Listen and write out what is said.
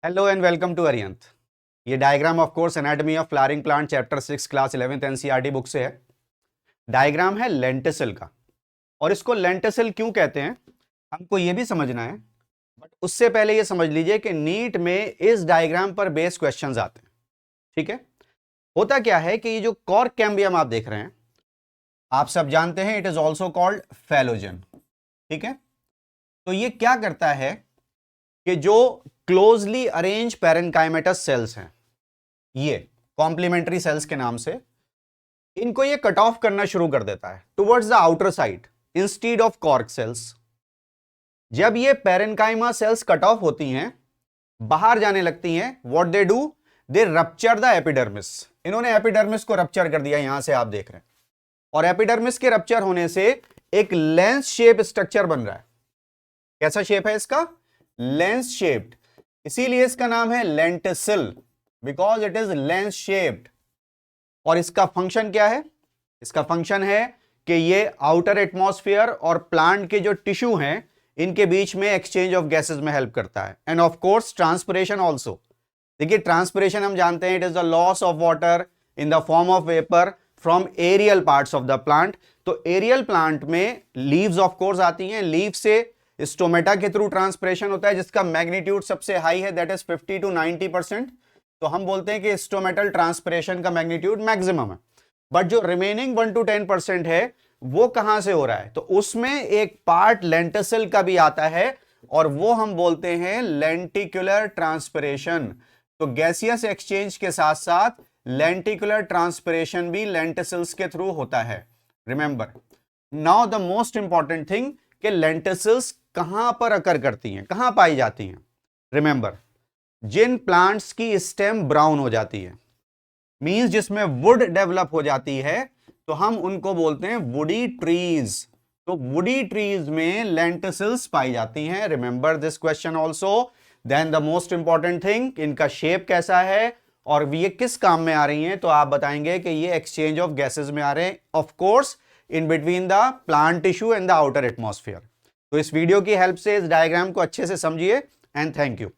Hello and welcome to अरियंत। ये diagram of course anatomy of flowering plant chapter 6 class 11th NCERT book से है। Diagram है लेंटिसिल का, और इसको लेंटिसिल क्यों कहते हैं हमको ये भी समझना है। बट उससे पहले ये समझ लीजिए कि नीट में इस डायग्राम पर बेस्ड क्वेश्चंस आते हैं। ठीक है, होता क्या है कि ये जो कॉर्क कैम्बियम आप देख रहे हैं, आप सब जानते हैं it is also called phellogen. ठीक है, तो ये क्या करता है कि जो क्लोजली अरेंज पैरेन्काइमेटस सेल्स हैं, ये कॉम्प्लीमेंट्री सेल्स के नाम से, इनको ये कट ऑफ करना शुरू कर देता है towards the outer side instead of cork cells. जब ये पैरेन्काइमा सेल्स कट ऑफ होती हैं, बाहर जाने लगती हैं, what they do, they rupture the epidermis. इन्होंने एपिडर्मिस को रप्चर कर दिया, यहां से आप देख रहे हैं, और एपिडर्मिस के रप्चर होने से एक लेंस शेप स्ट्रक्चर बन रहा है। कैसा शेप है इसका? लेंस शेप्ड, इसीलिए इसका नाम है lenticel, because it is lens shaped. और इसका फंक्शन क्या है? इसका फंक्शन है कि ये आउटर एटमॉस्फेयर और प्लांट के जो टिश्यू हैं इनके बीच में एक्सचेंज ऑफ गैसेस में हेल्प करता है, and of course transpiration also. देखिए, ट्रांसपिरेशन हम जानते हैं, it is the loss of water in the form of vapour from aerial parts of the plant. तो एरियल प्लांट में लीव्स ऑफ कोर्स आती हैं, लीव से स्टोमेटा के थ्रू ट्रांसपिरेशन होता है, जिसका मैग्नीट्यूड सबसे हाई है, दैट इज 50 to 90%। तो हम बोलते हैं कि स्टोमेटल ट्रांसपिरेशन का मैग्नीट्यूड मैक्सिमम है। बट जो रिमेनिंग 1 to 10% है, वो कहां से हो रहा है? तो उसमें एक पार्ट लेंटिसिल का भी आता है, और वो हम बोलते हैं लेंटिकुलर ट्रांसपिरेशन। तो गैसियस एक्सचेंज के साथ साथ लेंटिकुलर ट्रांसपिरेशन भी लेंटिसिल्स के थ्रू होता है। Remember now the most important thing कि लेंटिसिल्स कहां पर अकर करती हैं, कहां पाई जाती हैं। रिमेंबर, जिन प्लांट्स की स्टेम ब्राउन हो जाती है, मींस जिसमें वुड डेवलप हो जाती है, तो हम उनको बोलते हैं वुडी ट्रीज। तो वुडी ट्रीज में लेंटिसिल्स पाई जाती हैं। Remember this question also. Then the most important thing, इनका शेप कैसा है और ये किस काम में आ रही हैं? तो आप बताएंगे कि ये एक्सचेंज ऑफ गैसेस में आ रहे हैं, of course in between the plant tissue and the outer atmosphere. तो इस वीडियो की हेल्प से इस डायग्राम को अच्छे से समझिए, एंड थैंक यू।